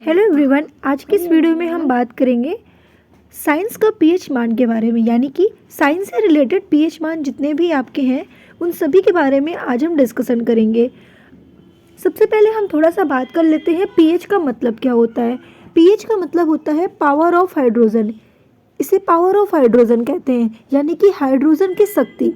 Hello everyone, आज की इस वीडियो में हम बात करेंगे साइंस का पीएच मान के बारे में। यानी कि साइंस से रिलेटेड पीएच मान जितने भी आपके हैं उन सभी के बारे में आज हम डिस्कशन करेंगे। सबसे पहले हम थोड़ा सा बात कर लेते हैं पीएच का मतलब क्या होता है। पीएच का मतलब होता है पावर ऑफ हाइड्रोजन। इसे पावर ऑफ हाइड्रोजन कहते हैं, यानी कि हाइड्रोजन की शक्ति।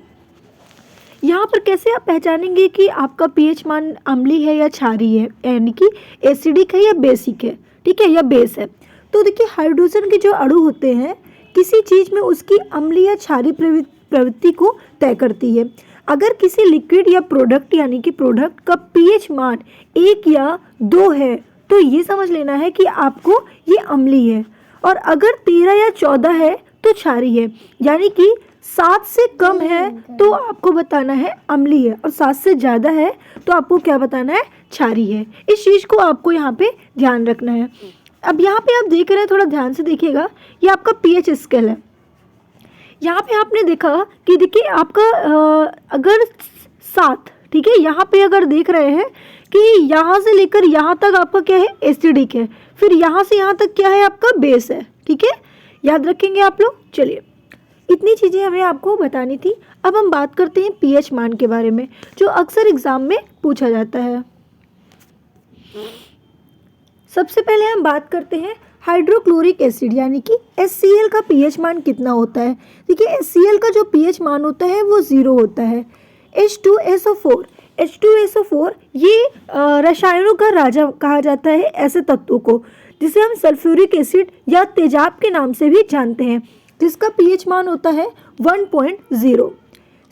यहाँ पर कैसे आप पहचानेंगे कि आपका पीएच मान अम्लीय है या क्षारीय है, यानी कि एसिडिक है या बेसिक है, ठीक है, या बेस है। तो देखिए, हाइड्रोजन के जो अणु होते हैं किसी चीज़ में उसकी अम्लीय या क्षारीय प्रवृत्ति को तय करती है। अगर किसी लिक्विड या प्रोडक्ट यानी कि प्रोडक्ट का पीएच मान 1 या 2 है तो ये समझ लेना है कि आपको ये अम्लीय है, और अगर 13 या 14 है तो क्षारीय है। यानी कि 7 से कम है तो आपको बताना है अम्लीय है, और 7 से ज़्यादा है तो आपको क्या बताना है, क्षारीय है। इस चीज़ को आपको यहाँ पे ध्यान रखना है। अब यहाँ पे आप देख रहे हैं, थोड़ा ध्यान से देखिएगा, ये आपका पीएच स्केल है। यहाँ पे आपने देखा कि देखिए आपका अगर 7, ठीक है, यहाँ पे अगर देख रहे हैं कि यहाँ से लेकर यहाँ तक आपका क्या है, एसिडिक है, फिर यहाँ से यहाँ तक क्या है, आपका बेस है, ठीक है, याद रखेंगे आप लोग। चलिए, इतनी चीज़ें हमें आपको बतानी थी। अब हम बात करते हैं पीएच मान के बारे में, जो अक्सर एग्जाम में पूछा जाता है। सबसे पहले हम बात करते हैं हाइड्रोक्लोरिक एसिड यानी कि HCl का पीएच मान कितना होता है। देखिए, HCl का जो पीएच मान होता है वो 0 होता है। H2SO4 ये रसायनों का राजा कहा जाता है ऐसे तत्वों को, जिसे हम सल्फ्यूरिक एसिड या तेजाब के नाम से भी जानते हैं, जिसका पीएच मान होता है 1.0।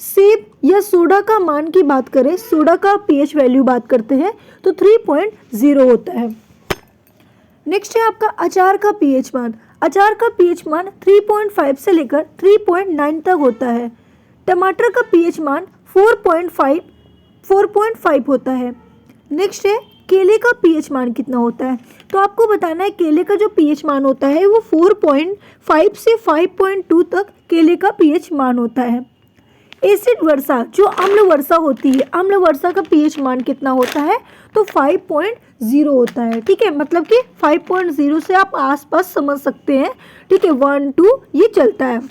सेब या सोडा का मान की बात करें, सोडा का पीएच वैल्यू बात करते हैं तो 3.0 होता है। नेक्स्ट है आपका अचार का पीएच मान। अचार का पीएच मान 3.5 से लेकर 3.9 तक होता है। टमाटर का पीएच मान 4.5 होता है। नेक्स्ट है केले का पीएच मान कितना होता है। तो आपको बताना है केले का जो पीएच मान होता है वो 4.5 से 5.2 तक केले का पीएच मान होता है। एसिड वर्षा जो अम्ल वर्षा होती है, अम्ल वर्षा का पीएच मान कितना होता है, तो 5.0 होता है, ठीक है। मतलब कि 5.0 से आप आसपास समझ सकते हैं, ठीक है, 1 2 ये चलता है।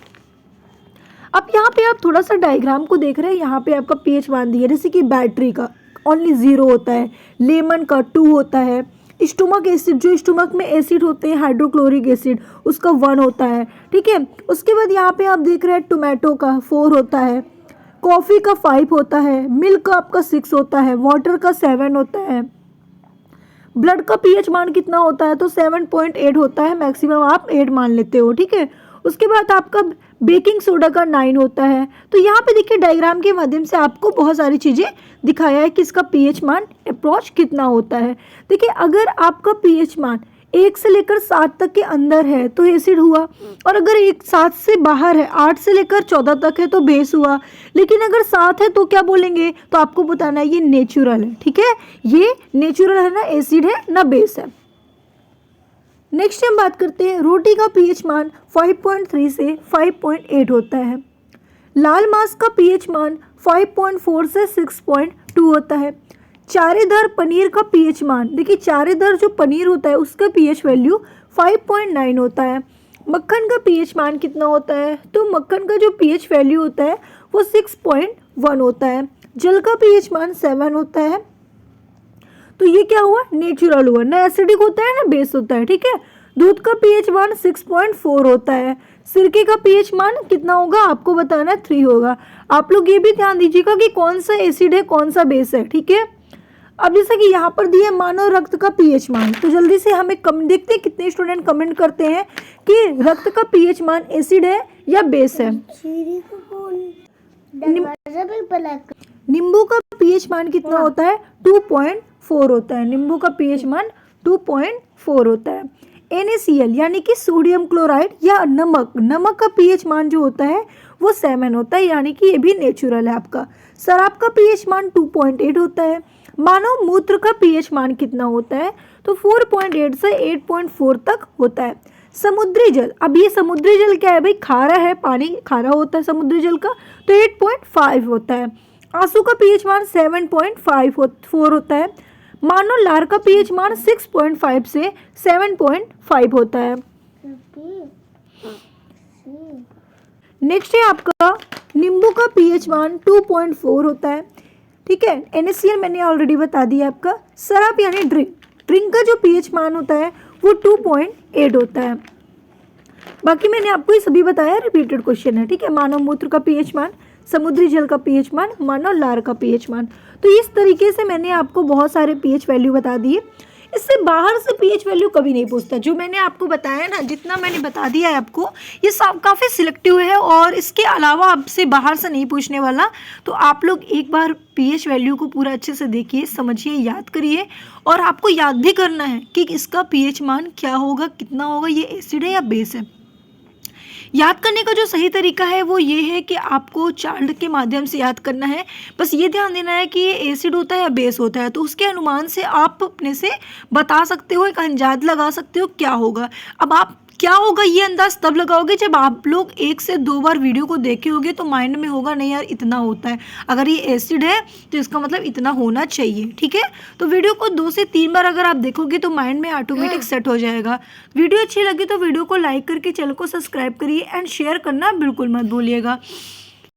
अब यहाँ पे आप थोड़ा सा डायग्राम को देख रहे हैं, यहाँ पे आपका पीएच मान दिया, जैसे कि बैटरी का ओनली 0 होता है, लेमन का 2 होता है, स्टोमक एसिड जो स्टोमक में एसिड होते हैं हाइड्रोक्लोरिक एसिड उसका 1 होता है, ठीक है। उसके बाद यहाँ पे आप देख रहे हैं टोमेटो का 4 होता है, कॉफ़ी का 5 होता है, मिल्क का आपका 6 होता है, वाटर का 7 होता है। ब्लड का पीएच मान कितना होता है, तो 7.8 होता है, मैक्सिमम आप 8 मान लेते हो, ठीक है। उसके बाद आपका बेकिंग सोडा का 9 होता है। तो यहाँ पे देखिए डायग्राम के माध्यम से आपको बहुत सारी चीज़ें दिखाया है कि इसका पीएच मान अप्रोच कितना होता है। देखिए, अगर आपका पीएच मान 1 से लेकर 7 तक के अंदर है तो एसिड हुआ, और अगर 7 से बाहर है, 8 से लेकर 14 तक है तो बेस हुआ। लेकिन अगर 7 है तो क्या बोलेंगे, तो आपको बताना है ये नेचुरल है, ठीक है, ये नेचुरल है, ना एसिड है ना बेस है। नेक्स्ट हम बात करते हैं रोटी का पीएच मान 5.3 से 5.8 होता है। लाल मांस का पीएच मान 5.4 से 6.2 होता है। चारेदार पनीर का पीएच मान, देखिए चारेदार जो पनीर होता है उसका पीएच वैल्यू 5.9 होता है। मक्खन का पीएच मान कितना होता है, तो मक्खन का जो पीएच वैल्यू होता है वो 6.1 होता है। जल का पीएच मान 7 होता है। तो ये क्या हुआ, नेचुरल हुआ, ना एसिडिक होता है ना बेस होता है, ठीक है। दूध का पीएच मान 6.4 होता है। सिरके का पीएच मान कितना होगा, आपको बताना है 3 होगा। आप लोग ये भी ध्यान दीजिएगा कि कौन सा एसिड है कौन सा बेस है, ठीक है। अब जैसा कि यहाँ पर दिया मानव रक्त का पीएच मान, तो जल्दी से हमें देखते हैं कितने स्टूडेंट कमेंट करते हैं कि रक्त का पीएच मान एसिड है या बेस है। नींबू का पीएच मान कितना होता है, 2.4 होता है। नींबू का पीएच मान 2.4 होता है। NaCl यानी कि सोडियम क्लोराइड या नमक का पीएच मान जो होता है वो 7 होता है, यानी कि ये भी नेचुरल है आपका। शराब का पीएच मान 2.8 होता है। मानव मूत्र का पीएच मान कितना होता है, तो 4.8 से 8.4 तक होता है। समुद्री जल, अब ये समुद्री जल क्या है भाई, खारा है, पानी खारा होता है समुद्री जल का, तो 8.5 होता है। आंसू का पीएच मान 7.4 होता है। मानो लार का पीएच मान 6.5 से 7.5 होता है। नेक्स्ट है आपका नींबू का पीएच मान 2.4 होता है। ठीक है, NaCl मैंने ऑलरेडी बता दिया आपका। शराब यानी ड्रिंक का जो पीएच मान होता है वो 2.8 होता है। बाकी मैंने आपको ये सभी बताया, रिपीटेड क्वेश्चन है। ठीक है, मानव मूत्र का पीएच मान, समुद्री जल का पीएच मान, मानव लार का पीएच मान। तो इस तरीके से मैंने आपको बहुत सारे पीएच वैल्यू बता दिए। इससे बाहर से पीएच वैल्यू कभी नहीं पूछता। जो मैंने आपको बताया ना, जितना मैंने बता दिया है आपको, ये सब काफ़ी सिलेक्टिव है और इसके अलावा आपसे बाहर से नहीं पूछने वाला। तो आप लोग एक बार पीएच वैल्यू को पूरा अच्छे से देखिए, समझिए, याद करिए। और आपको याद भी करना है कि इसका पीएच मान क्या होगा, कितना होगा, ये एसिड है या बेस है। याद करने का जो सही तरीका है वो ये है कि आपको चार्ट के माध्यम से याद करना है। बस ये ध्यान देना है कि ये एसिड होता है या बेस होता है, तो उसके अनुमान से आप अपने से बता सकते हो, एक अंदाज लगा सकते हो क्या होगा। अब आप क्या होगा ये अंदाज तब लगाओगे जब आप लोग 1 से 2 बार वीडियो को देखे होगे, तो माइंड में होगा नहीं यार इतना होता है, अगर ये एसिड है तो इसका मतलब इतना होना चाहिए। ठीक है, तो वीडियो को 2 से 3 बार अगर आप देखोगे तो माइंड में ऑटोमेटिक सेट हो जाएगा। वीडियो अच्छी लगी तो वीडियो को लाइक करके चैनल को सब्सक्राइब करिए एंड शेयर करना बिल्कुल मत भूलिएगा।